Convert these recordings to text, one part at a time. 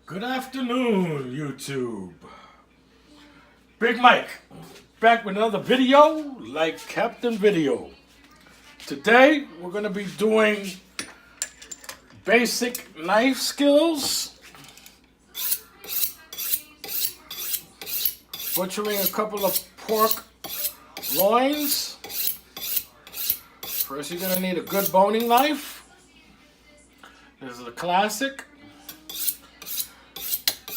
Good afternoon, YouTube. Big Mike, back with another video like Captain Video. Today, we're going to be doing basic knife skills, butchering a couple of pork loins. First, you're going to need a good boning knife. This is a classic.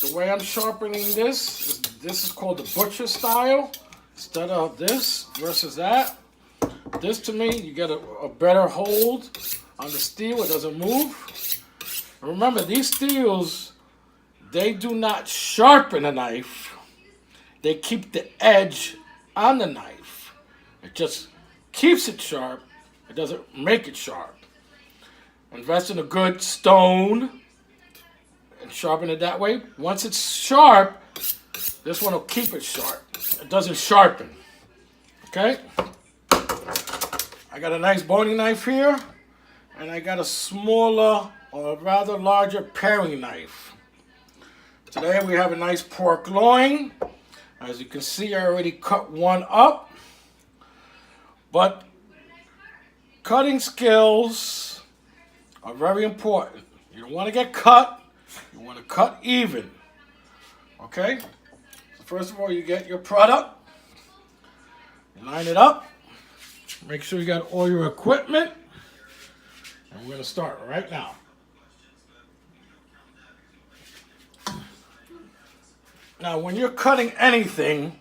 The way I'm sharpening this is called the butcher style. Instead of this versus that. This to me, you get a better hold on the steel. It doesn't move. Remember, these steels, they do not sharpen a knife. They keep the edge on the knife. It just keeps it sharp. It doesn't make it sharp. Invest in a good stone and sharpen it that way. Once it's sharp, this one will keep it sharp. It doesn't sharpen. Okay? I got a nice boning knife here, and I got a smaller or rather larger paring knife. Today we have a nice pork loin. As you can see, I already cut one up. But cutting skills are very important. You don't want to get cut. You want to cut even. Okay? So first of all, you get your product. You line it up. Make sure you got all your equipment. And we're going to start right now. Now, when you're cutting anything,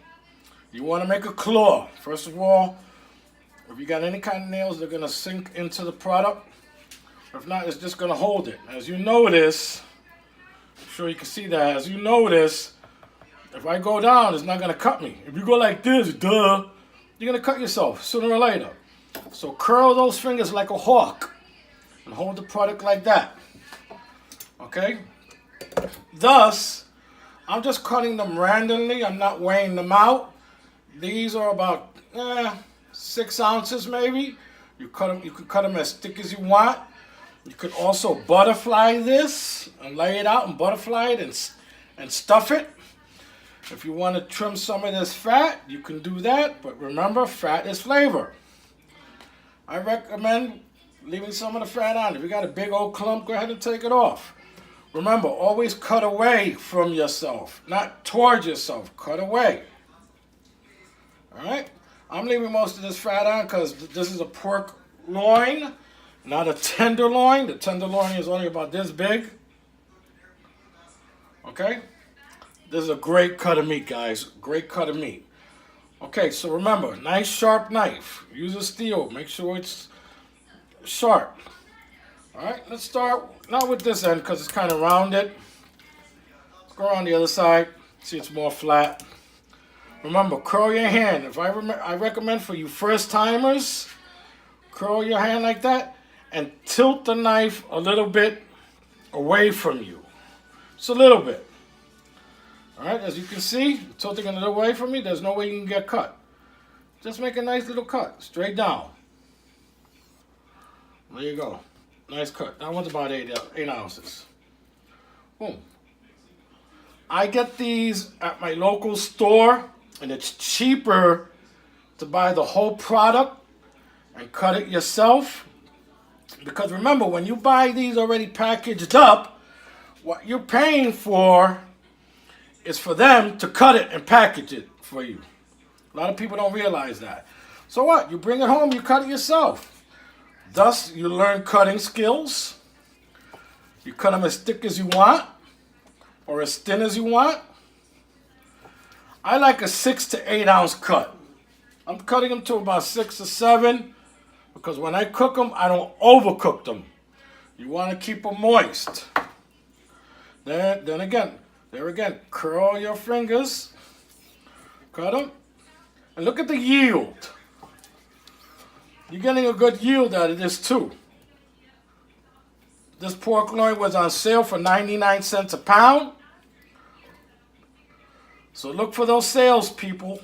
you want to make a claw. First of all, if you got any kind of nails, they're going to sink into the product. If not, it's just going to hold it. As you notice, I'm sure you can see that. As you notice, if I go down, it's not going to cut me. If you go like this, you're going to cut yourself sooner or later. So curl those fingers like a hawk and hold the product like that. Okay? Thus, I'm just cutting them randomly. I'm not weighing them out. These are about 6 ounces maybe. You can cut them as thick as you want. You could also butterfly this and lay it out and butterfly it and stuff it. If you want to trim some of this fat, you can do that. But remember, fat is flavor. I recommend leaving some of the fat on. If you got a big old clump, go ahead and take it off. Remember, always cut away from yourself, not towards yourself. Cut away. All right? I'm leaving most of this fat on because this is a pork loin. Not a tenderloin. The tenderloin is only about this big. Okay? This is a great cut of meat, guys. Great cut of meat. Okay, so remember, nice sharp knife. Use a steel. Make sure it's sharp. Alright, let's start not with this end because it's kind of rounded. Let's go around the other side. See, it's more flat. Remember, curl your hand. I recommend for you first timers, curl your hand like that. And tilt the knife a little bit away from you. Just a little bit. Alright, as you can see, tilting it away from me, there's no way you can get cut. Just make a nice little cut, straight down. There you go. Nice cut. That one's about 8 ounces. Boom. I get these at my local store, and it's cheaper to buy the whole product and cut it yourself. Because remember, when you buy these already packaged up, what you're paying for is for them to cut it and package it for you. A lot of people don't realize that. So what? You bring it home, you cut it yourself. Thus, you learn cutting skills. You cut them as thick as you want or as thin as you want. I like a 6 to 8 ounce cut. I'm cutting them to about 6 to 7. Because when I cook them, I don't overcook them. You want to keep them moist. Then again, curl your fingers. Cut them. And look at the yield. You're getting a good yield out of this too. This pork loin was on sale for 99 cents a pound. So look for those sales, people.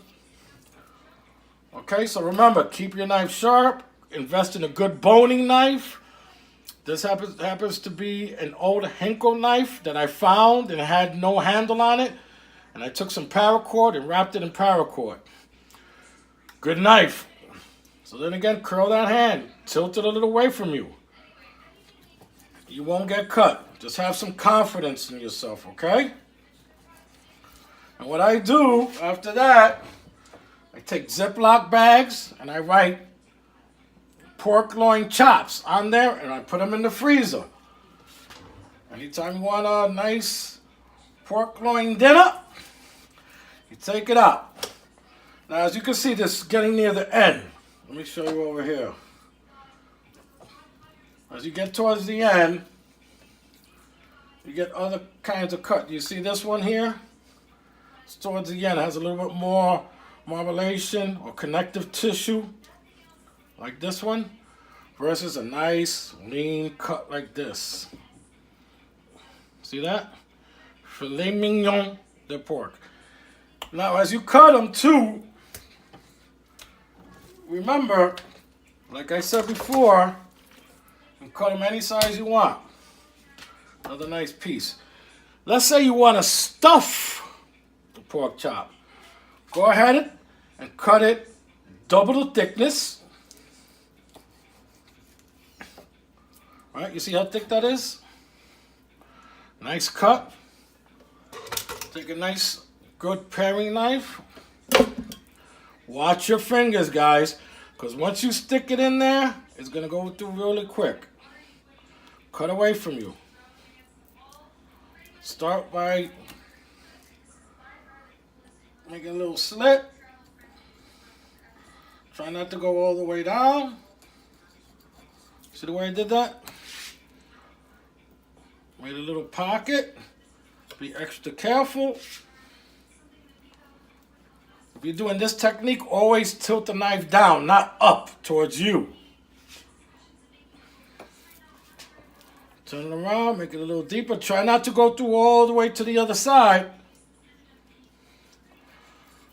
Okay, so remember, keep your knife sharp. Invest in a good boning knife. This happens to be an old Henkel knife that I found and it had no handle on it. And I took some paracord and wrapped it in paracord. Good knife. So then again, curl that hand. Tilt it a little away from you. You won't get cut. Just have some confidence in yourself, okay? And what I do after that, I take Ziploc bags and I write pork loin chops on there and I put them in the freezer. Anytime you want a nice pork loin dinner, you take it out. Now as you can see, this is getting near the end. Let me show you over here. As you get towards the end, you get other kinds of cut. You see this one here? It's towards the end. It has a little bit more marblation or connective tissue, like this one, versus a nice lean cut like this. See that? Filet mignon de pork. Now, as you cut them too, remember, like I said before, you can cut them any size you want. Another nice piece. Let's say you want to stuff the pork chop. Go ahead and cut it double the thickness. All right, you see how thick that is? Nice cut. Take a nice, good paring knife. Watch your fingers, guys, because once you stick it in there, it's going to go through really quick. Cut away from you. Start by making a little slit. Try not to go all the way down. See the way I did that? Made a little pocket. Be extra careful. If you're doing this technique, always tilt the knife down, not up towards you. Turn it around, make it a little deeper. Try not to go through all the way to the other side.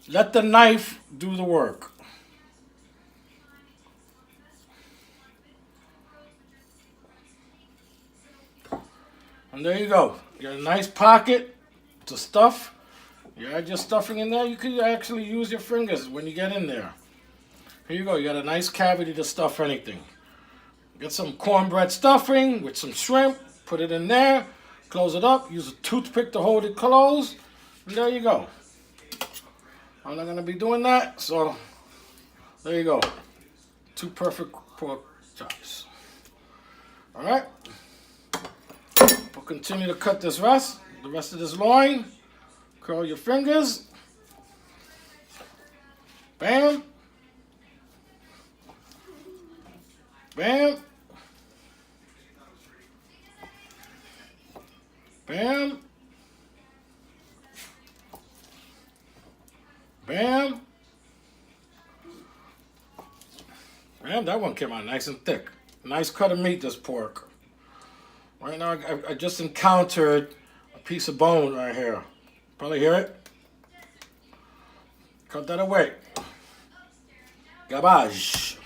Let the knife do the work. And there you go. You got a nice pocket to stuff. You add your stuffing in there. You can actually use your fingers when you get in there. Here you go. You got a nice cavity to stuff anything. Get some cornbread stuffing with some shrimp. Put it in there. Close it up. Use a toothpick to hold it closed. And there you go. I'm not going to be doing that. So there you go. 2 perfect pork chops. All right. We'll continue to cut the rest of this loin. Curl your fingers. Bam. Bam. Bam. Bam. Bam, that one came out nice and thick. Nice cut of meat, this pork. Right now, I just encountered a piece of bone right here. Probably hear it. Cut that away. Garbage.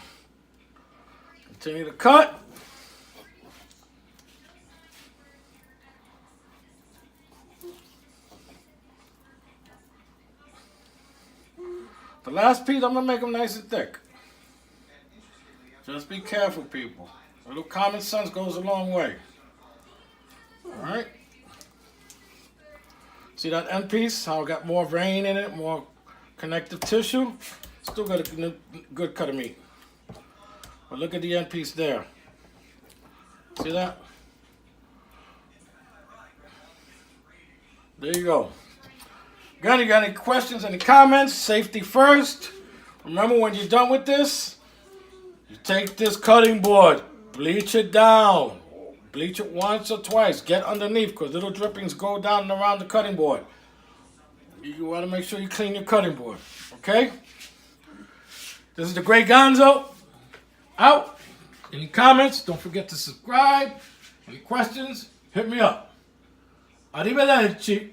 Continue to cut. The last piece, I'm going to make them nice and thick. Just be careful, people. A little common sense goes a long way. Alright. See that end piece? How it got more vein in it, more connective tissue? Still got a good cut of meat. But look at the end piece there. See that? There you go. Again, you got any questions, any comments? Safety first. Remember, when you're done with this, you take this cutting board, bleach it down. Bleach it once or twice. Get underneath, because little drippings go down and around the cutting board. You want to make sure you clean your cutting board. Okay? This is the Great Gonzo. Out. Any comments? Don't forget to subscribe. Any questions? Hit me up. Arrivederci.